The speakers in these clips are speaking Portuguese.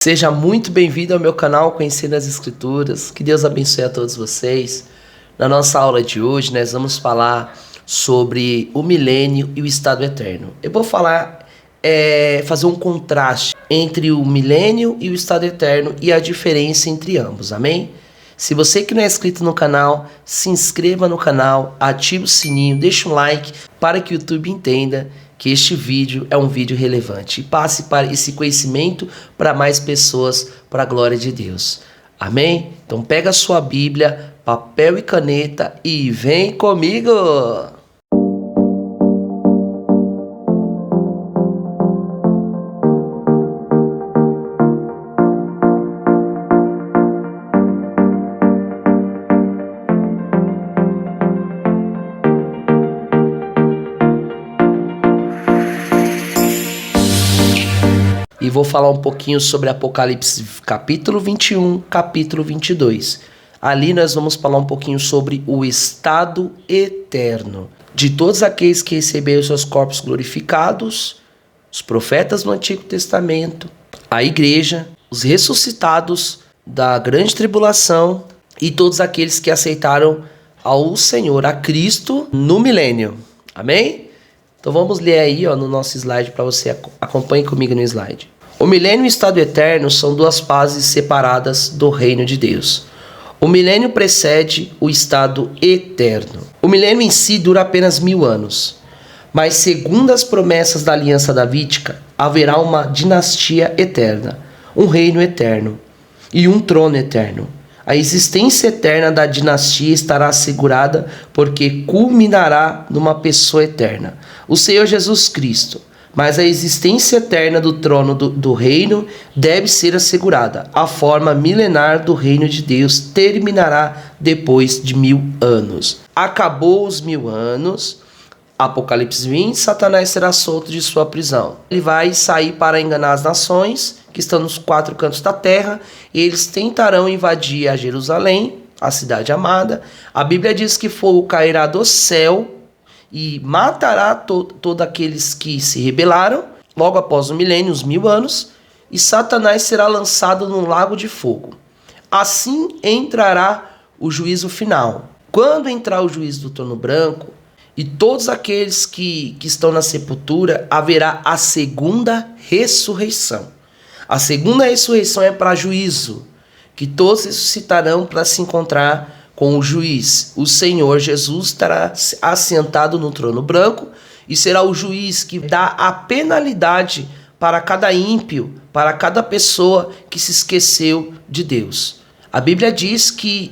Seja muito bem-vindo ao meu canal Conhecendo as Escrituras. Que Deus abençoe a todos vocês. Na nossa aula de hoje, nós vamos falar sobre o milênio e o estado eterno. Eu vou fazer um contraste entre o milênio e o estado eterno e a diferença entre ambos, amém? Se você que não é inscrito no canal, se inscreva no canal, ative o sininho, deixe um like para que o YouTube entenda que este vídeo é um vídeo relevante e passe para esse conhecimento para mais pessoas, para a glória de Deus. Amém? Então pega a sua Bíblia, papel e caneta e vem comigo! E vou falar um pouquinho sobre Apocalipse capítulo 21, capítulo 22. Ali nós vamos falar um pouquinho sobre o estado eterno de todos aqueles que receberam seus corpos glorificados, os profetas do Antigo Testamento, a igreja, os ressuscitados da grande tribulação e todos aqueles que aceitaram ao Senhor, a Cristo, no milênio. Amém? Então vamos ler aí no nosso slide para você, acompanhe comigo no slide. O milênio e o estado eterno são duas fases separadas do reino de Deus. O milênio precede o estado eterno. O milênio em si dura apenas 1000 anos, mas segundo as promessas da aliança davídica, haverá uma dinastia eterna, um reino eterno e um trono eterno. A existência eterna da dinastia estará assegurada porque culminará numa pessoa eterna, o Senhor Jesus Cristo. Mas a existência eterna do trono do reino deve ser assegurada. A forma milenar do reino de Deus terminará depois de 1000 anos. Acabou os 1000 anos, Apocalipse 20, Satanás será solto de sua prisão. Ele vai sair para enganar as nações que estão nos 4 cantos da terra, e eles tentarão invadir a Jerusalém, a cidade amada. A Bíblia diz que fogo cairá do céu e matará todos aqueles que se rebelaram, logo após o milênio, os 1000 anos, e Satanás será lançado num lago de fogo. Assim entrará o juízo final. Quando entrar o juízo do trono branco, e todos aqueles que estão na sepultura, haverá a segunda ressurreição. A segunda ressurreição é para juízo, que todos ressuscitarão para se encontrar com o juiz. O Senhor Jesus estará assentado no trono branco e será o juiz que dá a penalidade para cada ímpio, para cada pessoa que se esqueceu de Deus. A Bíblia diz que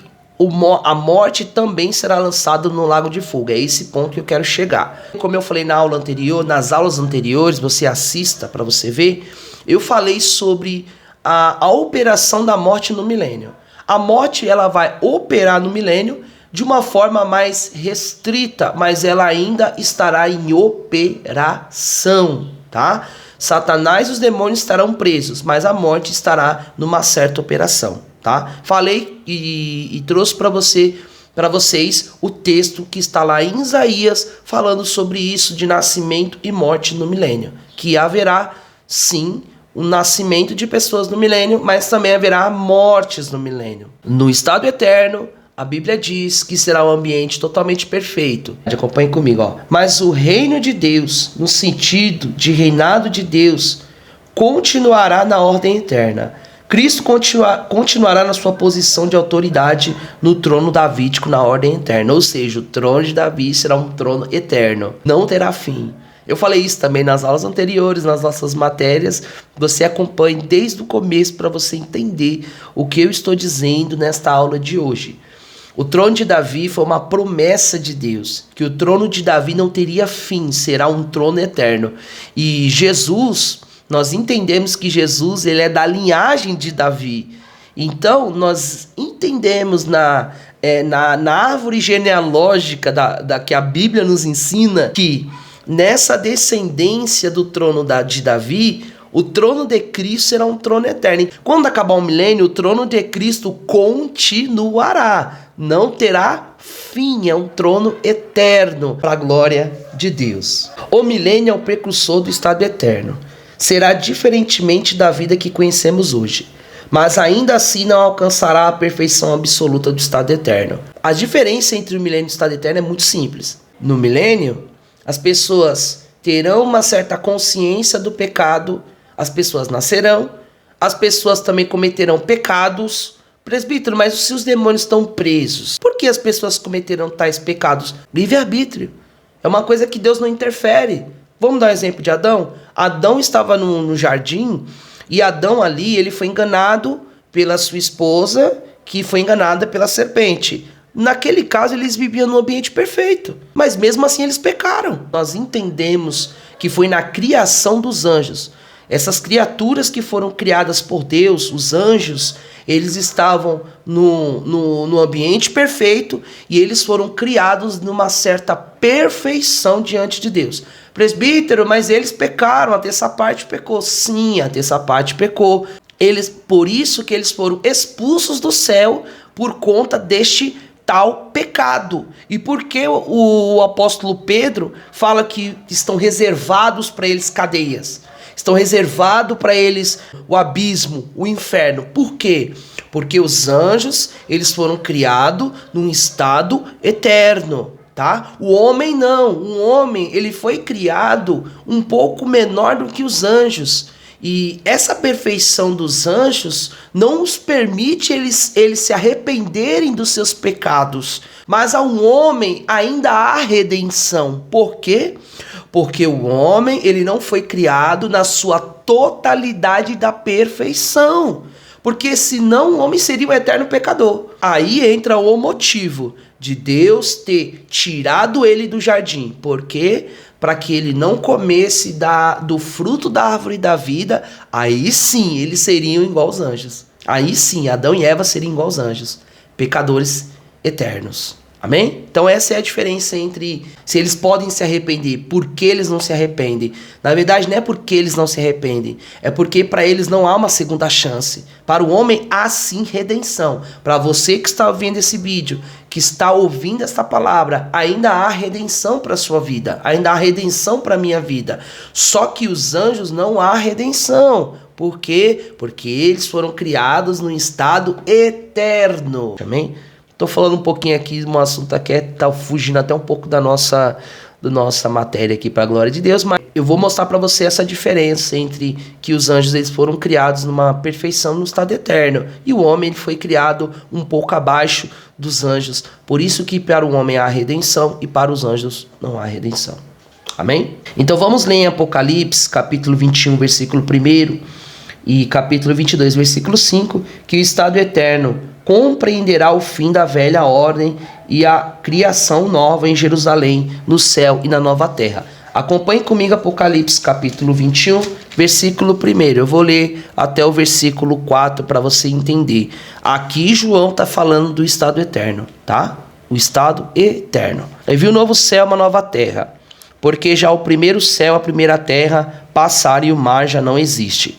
a morte também será lançada no lago de fogo. É esse ponto que eu quero chegar. Como eu falei na aula anterior, nas aulas anteriores, você assista para você ver, eu falei sobre a operação da morte no milênio. A morte ela vai operar no milênio de uma forma mais restrita, mas ela ainda estará em operação, tá? Satanás e os demônios estarão presos, mas a morte estará numa certa operação, tá? Falei e trouxe para vocês o texto que está lá em Isaías falando sobre isso de nascimento e morte no milênio, que haverá sim o nascimento de pessoas no milênio, mas também haverá mortes no milênio. No estado eterno, a Bíblia diz que será um ambiente totalmente perfeito. Acompanhe comigo, Mas o reino de Deus, no sentido de reinado de Deus, continuará na ordem eterna. Cristo continuará na sua posição de autoridade no trono davídico na ordem eterna. Ou seja, o trono de Davi será um trono eterno. Não terá fim. Eu falei isso também nas aulas anteriores, nas nossas matérias. Você acompanhe desde o começo para você entender o que eu estou dizendo nesta aula de hoje. O trono de Davi foi uma promessa de Deus, que o trono de Davi não teria fim, será um trono eterno. E Jesus, nós entendemos que Jesus ele é da linhagem de Davi. Então, nós entendemos na árvore genealógica que a Bíblia nos ensina que nessa descendência do trono de Davi, o trono de Cristo será um trono eterno. Quando acabar o milênio, o trono de Cristo continuará. Não terá fim, é um trono eterno para a glória de Deus. O milênio é o precursor do estado eterno. será diferentemente da vida que conhecemos hoje, mas ainda assim não alcançará a perfeição absoluta do estado eterno. A diferença entre o milênio e o estado eterno é muito simples. No milênio, as pessoas terão uma certa consciência do pecado, as pessoas nascerão, as pessoas também cometerão pecados. Presbítero, mas se os demônios estão presos, por que as pessoas cometeram tais pecados? Livre-arbítrio. É uma coisa que Deus não interfere. Vamos dar um exemplo de Adão? Adão estava no jardim e Adão ali, ele foi enganado pela sua esposa, que foi enganada pela serpente. Naquele caso, eles viviam num ambiente perfeito, mas mesmo assim eles pecaram. Nós entendemos que foi na criação dos anjos. Essas criaturas que foram criadas por Deus, os anjos, eles estavam no ambiente perfeito e eles foram criados numa certa perfeição diante de Deus. Presbítero, mas eles pecaram, a terça parte pecou. Sim, a terça parte pecou. Por isso que eles foram expulsos do céu por conta deste tal pecado. E por que o apóstolo Pedro fala que estão reservados para eles cadeias? Estão reservados para eles o abismo, o inferno. Por quê? Porque os anjos, eles foram criados num estado eterno, tá? O homem não. O homem, ele foi criado um pouco menor do que os anjos. E essa perfeição dos anjos não os permite eles se arrependerem dos seus pecados. Mas a um homem ainda há redenção. Por quê? Porque o homem, ele não foi criado na sua totalidade da perfeição. Porque senão o homem seria o eterno pecador. Aí entra o motivo de Deus ter tirado ele do jardim. Por quê? Para que ele não comesse do fruto da árvore da vida. Aí sim, eles seriam igual aos anjos. Aí sim, Adão e Eva seriam igual aos anjos. Pecadores eternos. Amém? Então essa é a diferença entre se eles podem se arrepender, por que eles não se arrependem. Na verdade não é porque eles não se arrependem, é porque para eles não há uma segunda chance. Para o homem há sim redenção. Para você que está ouvindo esse vídeo, que está ouvindo esta palavra, ainda há redenção para a sua vida, ainda há redenção para a minha vida. Só que os anjos não há redenção. Por quê? Porque eles foram criados num estado eterno. Amém? Estou falando um pouquinho aqui de um assunto que está fugindo até um pouco da nossa matéria aqui para a glória de Deus, mas eu vou mostrar para você essa diferença entre que os anjos eles foram criados numa perfeição no estado eterno e o homem ele foi criado um pouco abaixo dos anjos. Por isso que para o homem há redenção e para os anjos não há redenção. Amém? Então vamos ler em Apocalipse, capítulo 21, versículo 1 e capítulo 22, versículo 5, que o estado eterno compreenderá o fim da velha ordem e a criação nova em Jerusalém, no céu e na nova terra. Acompanhe comigo Apocalipse capítulo 21, versículo 1. Eu vou ler até o versículo 4 para você entender. Aqui João está falando do estado eterno, tá? O estado eterno. Aí viu o novo céu, uma nova terra. Porque já o primeiro céu, a primeira terra passaram e o mar já não existe.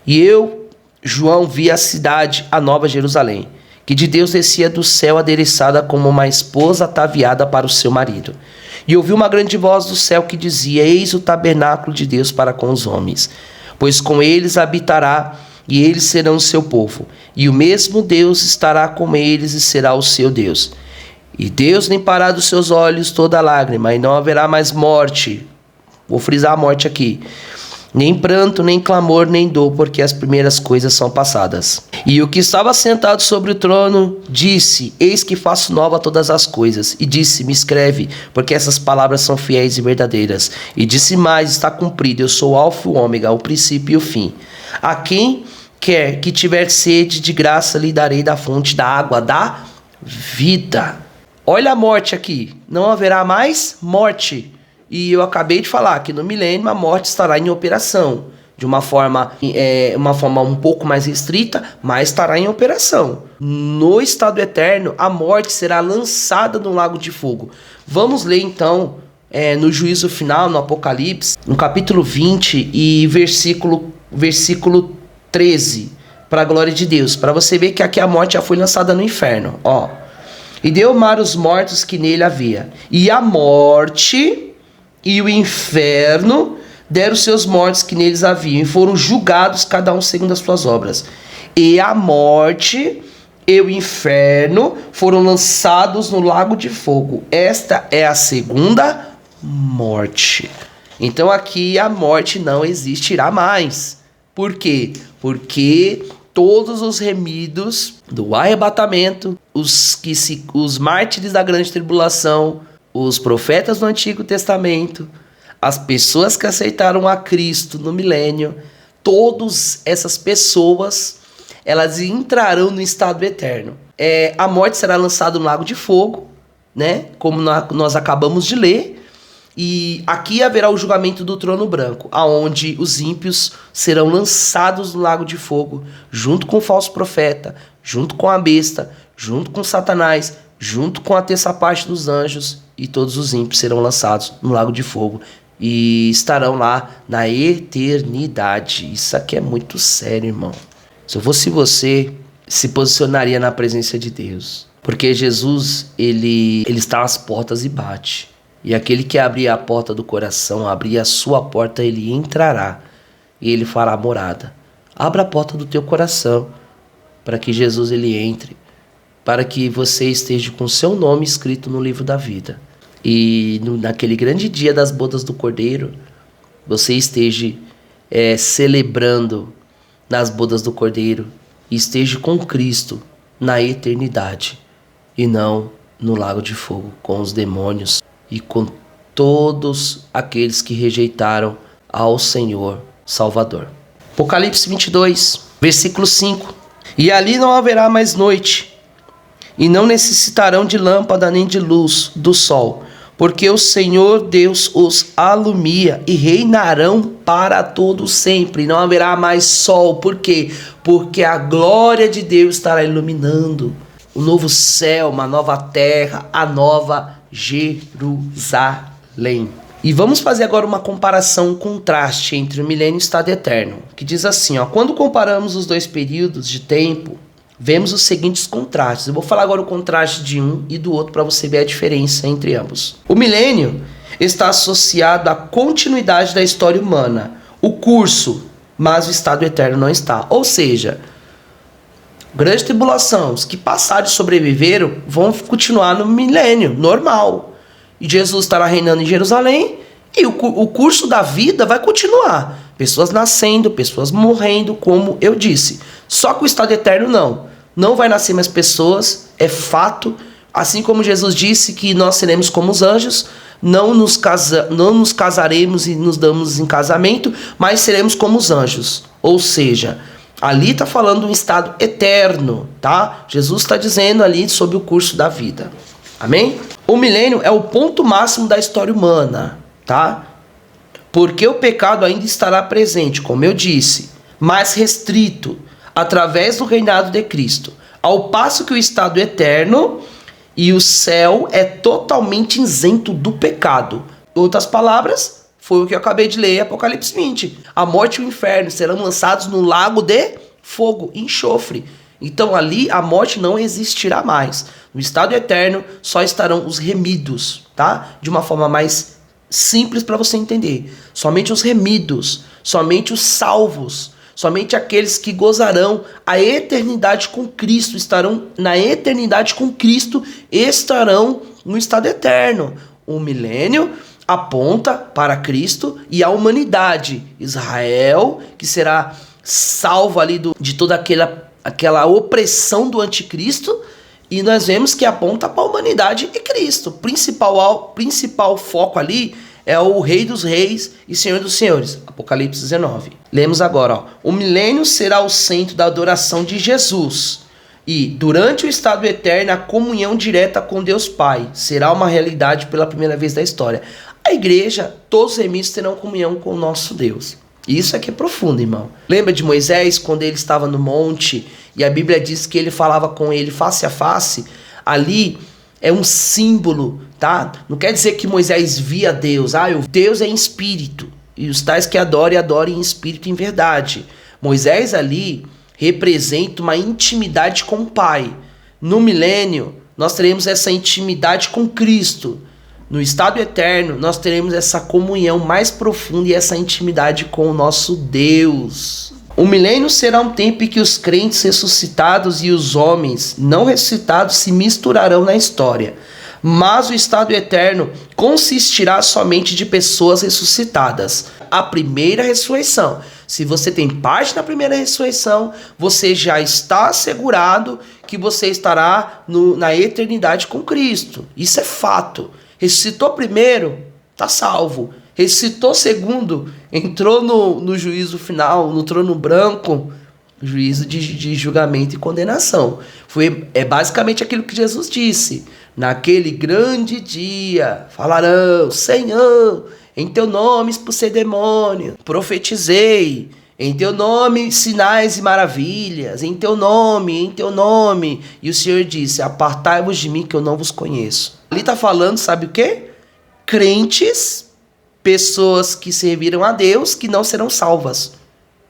E eu, João, vi a cidade, a nova Jerusalém, que de Deus descia do céu adereçada como uma esposa ataviada para o seu marido. E ouvi uma grande voz do céu que dizia: Eis o tabernáculo de Deus para com os homens, pois com eles habitará, e eles serão o seu povo. E o mesmo Deus estará com eles e será o seu Deus. E Deus limpará dos seus olhos toda lágrima, e não haverá mais morte. Vou frisar a morte aqui. Nem pranto, nem clamor, nem dor, porque as primeiras coisas são passadas. E o que estava sentado sobre o trono disse: Eis que faço nova todas as coisas. E disse-me: Escreve, porque essas palavras são fiéis e verdadeiras. E disse mais: Está cumprido, eu sou o alfa e o ômega, o princípio e o fim. A quem quer que tiver sede, de graça lhe darei da fonte da água da vida. Olha a morte aqui, não haverá mais morte. E eu acabei de falar que no milênio a morte estará em operação. De uma forma um pouco mais restrita, mas estará em operação. No estado eterno, a morte será lançada no lago de fogo. Vamos ler então no juízo final, no Apocalipse, no capítulo 20 e versículo 13, para a glória de Deus. Para você ver que aqui a morte já foi lançada no inferno. Ó. E deu mar os mortos que nele havia. E a morte e o inferno deram seus mortos que neles haviam, e foram julgados cada um segundo as suas obras. E a morte e o inferno foram lançados no lago de fogo. Esta é a segunda morte. Então aqui a morte não existirá mais. Por quê? Porque todos os remidos do arrebatamento, os mártires da grande tribulação, os profetas do Antigo Testamento, as pessoas que aceitaram a Cristo no milênio, todas essas pessoas, elas entrarão no estado eterno. A morte será lançada no lago de fogo, né? Como nós acabamos de ler. E aqui haverá o julgamento do trono branco, aonde os ímpios serão lançados no lago de fogo, junto com o falso profeta, junto com a besta, junto com Satanás, junto com a terça parte dos anjos, e todos os ímpios serão lançados no lago de fogo e estarão lá na eternidade. Isso aqui é muito sério, irmão. Se eu fosse você, se posicionaria na presença de Deus. Porque Jesus, ele está às portas e bate. E aquele que abrir a porta do coração, abrir a sua porta, ele entrará. E ele fará morada. Abra a porta do teu coração, para que Jesus ele entre. Para que você esteja com seu nome escrito no livro da vida. E naquele grande dia das bodas do Cordeiro, você esteja celebrando nas bodas do Cordeiro, e esteja com Cristo na eternidade, e não no lago de fogo, com os demônios e com todos aqueles que rejeitaram ao Senhor Salvador. Apocalipse 22, versículo 5. E ali não haverá mais noite, e não necessitarão de lâmpada nem de luz do sol, porque o Senhor Deus os alumia e reinarão para todo sempre. Não haverá mais sol. Por quê? Porque a glória de Deus estará iluminando o novo céu, uma nova terra, a nova Jerusalém. E vamos fazer agora uma comparação, um contraste entre o milênio e o estado eterno, que diz assim, quando comparamos os dois períodos de tempo, vemos os seguintes contrastes. Eu vou falar agora o contraste de um e do outro para você ver a diferença entre ambos. O milênio está associado à continuidade da história humana, o curso, mas o estado eterno não está. Ou seja, grande tribulação, os que passaram e sobreviveram vão continuar no milênio normal. E Jesus estará reinando em Jerusalém e o curso da vida vai continuar. Pessoas nascendo, pessoas morrendo, como eu disse. Só que o estado eterno não. Não vai nascer mais pessoas, é fato. Assim como Jesus disse que nós seremos como os anjos, não nos casaremos e nos damos em casamento, mas seremos como os anjos. Ou seja, ali está falando um estado eterno, tá? Jesus está dizendo ali sobre o curso da vida. Amém? O milênio é o ponto máximo da história humana, tá? Porque o pecado ainda estará presente, como eu disse, mais restrito, através do reinado de Cristo. Ao passo que o estado eterno e o céu é totalmente isento do pecado. Em outras palavras, foi o que eu acabei de ler em Apocalipse 20. A morte e o inferno serão lançados no lago de fogo, enxofre. Então ali a morte não existirá mais. No estado eterno só estarão os remidos, tá? De uma forma mais simples para você entender. Somente os remidos, somente os salvos, somente aqueles que gozarão a eternidade com Cristo, estarão na eternidade com Cristo, estarão no estado eterno. O milênio aponta para Cristo e a humanidade. Israel, que será salvo ali de toda aquela opressão do anticristo, e nós vemos que aponta para a humanidade e Cristo. O principal foco ali é o Rei dos Reis e Senhor dos Senhores. Apocalipse 19. Lemos agora, o milênio será o centro da adoração de Jesus. E, durante o estado eterno, a comunhão direta com Deus Pai será uma realidade pela primeira vez da história. A igreja, todos os remidos terão comunhão com o nosso Deus. Isso aqui é profundo, irmão. Lembra de Moisés, quando ele estava no monte, e a Bíblia diz que ele falava com ele face a face? Ali é um símbolo, tá? Não quer dizer que Moisés via Deus. Deus é em espírito. E os tais que adorem em espírito e em verdade. Moisés ali representa uma intimidade com o Pai. No milênio, nós teremos essa intimidade com Cristo. no estado eterno, nós teremos essa comunhão mais profunda e essa intimidade com o nosso Deus. O milênio será um tempo em que os crentes ressuscitados e os homens não ressuscitados se misturarão na história. Mas o estado eterno consistirá somente de pessoas ressuscitadas. A primeira ressurreição. Se você tem parte na primeira ressurreição, você já está assegurado que você estará na eternidade com Cristo. Isso é fato. Ressuscitou primeiro, está salvo. Ressuscitou segundo, entrou no juízo final, no trono branco, juízo de julgamento e condenação. É basicamente aquilo que Jesus disse. Naquele grande dia falarão: Senhor, em teu nome expulsei demônio, profetizei, em teu nome sinais e maravilhas, em teu nome. E o Senhor disse: apartai-vos de mim que eu não vos conheço. Ali está falando, sabe o quê? Crentes, pessoas que serviram a Deus, que não serão salvas.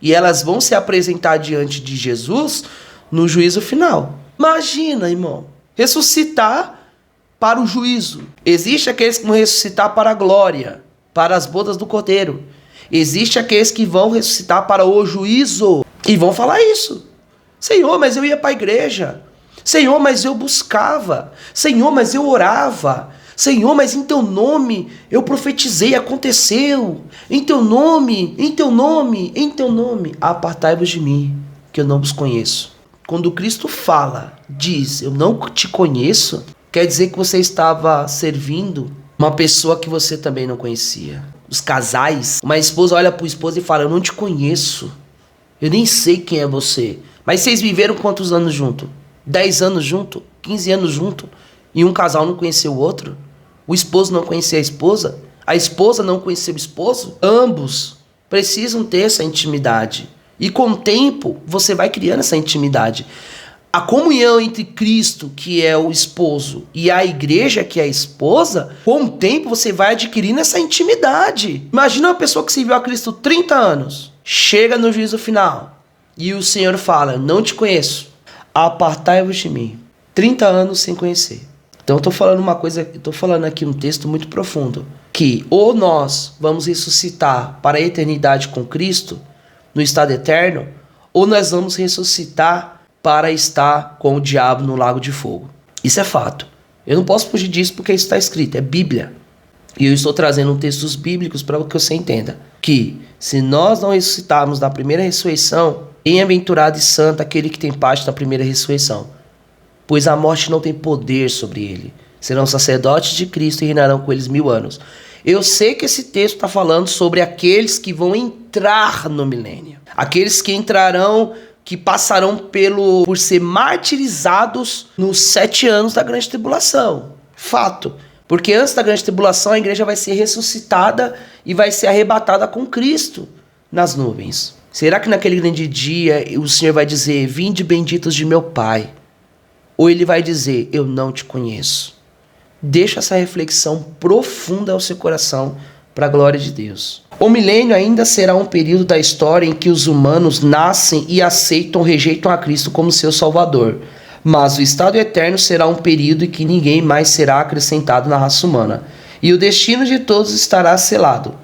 E elas vão se apresentar diante de Jesus no juízo final. Imagina, irmão, ressuscitar para o juízo. Existe aqueles que vão ressuscitar para a glória, para as bodas do Cordeiro. Existe aqueles que vão ressuscitar para o juízo e vão falar isso. Senhor, mas eu ia para a igreja. Senhor, mas eu buscava. Senhor, mas eu orava. Senhor, mas em teu nome eu profetizei, aconteceu. Em teu nome, apartai-vos de mim, que eu não vos conheço. Quando Cristo fala, diz, eu não te conheço, quer dizer que você estava servindo uma pessoa que você também não conhecia. Os casais, uma esposa olha para o esposo e fala: eu não te conheço, eu nem sei quem é você. Mas vocês viveram quantos anos junto? 10 anos junto? 15 anos junto? E um casal não conheceu o outro? O esposo não conhecia a esposa não conhecia o esposo? Ambos precisam ter essa intimidade. E com o tempo, você vai criando essa intimidade. A comunhão entre Cristo, que é o esposo, e a igreja, que é a esposa, com o tempo você vai adquirindo essa intimidade. Imagina uma pessoa que serviu a Cristo 30 anos, chega no juízo final, e o Senhor fala: não te conheço, apartai-vos de mim. 30 anos sem conhecer. Então eu estou falando aqui um texto muito profundo, que ou nós vamos ressuscitar para a eternidade com Cristo, no estado eterno, ou nós vamos ressuscitar para estar com o diabo no lago de fogo. Isso é fato. Eu não posso fugir disso porque isso está escrito, é Bíblia. E eu estou trazendo textos bíblicos para que você entenda que se nós não ressuscitarmos na primeira ressurreição, bem-aventurado e santo aquele que tem parte na primeira ressurreição, pois a morte não tem poder sobre ele. Serão sacerdotes de Cristo e reinarão com eles 1000 anos. Eu sei que esse texto está falando sobre aqueles que vão entrar no milênio. Aqueles que entrarão, que passarão por ser martirizados nos 7 anos da grande tribulação. Fato. Porque antes da grande tribulação a igreja vai ser ressuscitada e vai ser arrebatada com Cristo nas nuvens. Será que naquele grande dia o Senhor vai dizer: vinde benditos de meu Pai? Ou ele vai dizer: eu não te conheço? Deixa essa reflexão profunda ao seu coração para a glória de Deus. O milênio ainda será um período da história em que os humanos nascem e aceitam ou rejeitam a Cristo como seu Salvador. Mas o estado eterno será um período em que ninguém mais será acrescentado na raça humana. E o destino de todos estará selado,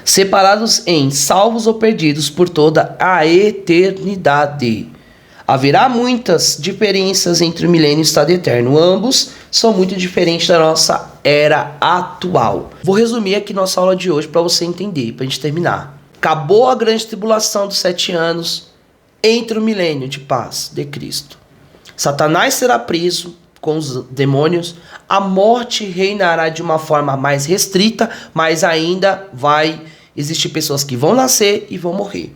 separados em salvos ou perdidos por toda a eternidade. Haverá muitas diferenças entre o milênio e o estado eterno. Ambos são muito diferentes da nossa era atual. Vou resumir aqui nossa aula de hoje para você entender, para a gente terminar. Acabou a grande tribulação dos 7 anos, entra o milênio de paz de Cristo. Satanás será preso com os demônios. A morte reinará de uma forma mais restrita, mas ainda vai existir pessoas que vão nascer e vão morrer.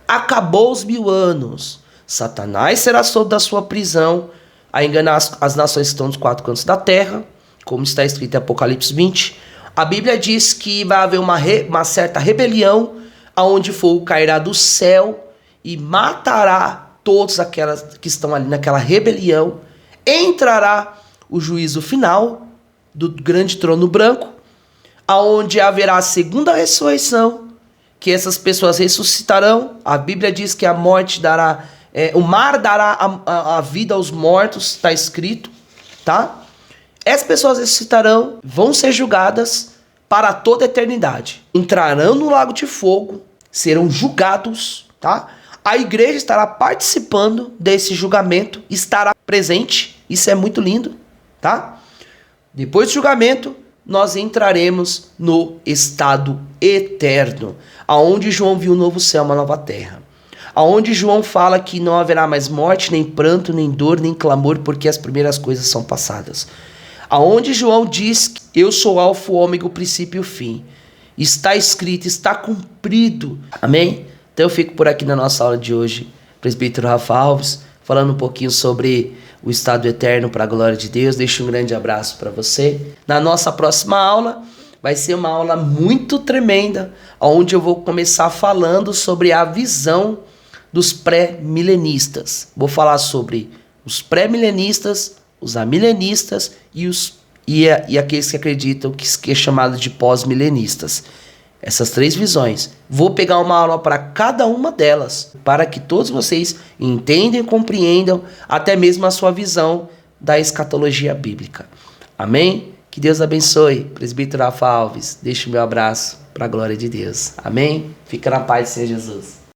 Acabou os 1000 anos. Satanás será solto da sua prisão a enganar as nações que estão dos 4 cantos da terra, como está escrito em Apocalipse 20. A Bíblia diz que vai haver uma certa rebelião, aonde fogo cairá do céu e matará todos aquelas que estão ali naquela rebelião. Entrará o juízo final do grande trono branco, aonde haverá a segunda ressurreição, que essas pessoas ressuscitarão. A Bíblia diz que a morte dará... o mar dará a vida aos mortos, está escrito, tá? Essas pessoas ressuscitarão, vão ser julgadas para toda a eternidade. Entrarão no lago de fogo, serão julgados, tá? A igreja estará participando desse julgamento, estará presente. Isso é muito lindo, tá? Depois do julgamento, nós entraremos no estado eterno, aonde João viu um novo céu, uma nova terra. Aonde João fala que não haverá mais morte, nem pranto, nem dor, nem clamor, porque as primeiras coisas são passadas. Aonde João diz que eu sou o alfa, o ômega, o princípio e o fim. Está escrito, está cumprido. Amém? Então eu fico por aqui na nossa aula de hoje, presbítero Rafa Alves, falando um pouquinho sobre o estado eterno para a glória de Deus. Deixo um grande abraço para você. Na nossa próxima aula, vai ser uma aula muito tremenda, onde eu vou começar falando sobre a visão dos pré-milenistas. Vou falar sobre os pré-milenistas, os amilenistas e aqueles que acreditam que é chamado de pós-milenistas. Essas três visões. Vou pegar uma aula para cada uma delas, para que todos vocês entendam e compreendam até mesmo a sua visão da escatologia bíblica. Amém? Que Deus abençoe. Presbítero Rafa Alves, deixo o meu abraço para a glória de Deus. Amém? Fica na paz do Senhor Jesus.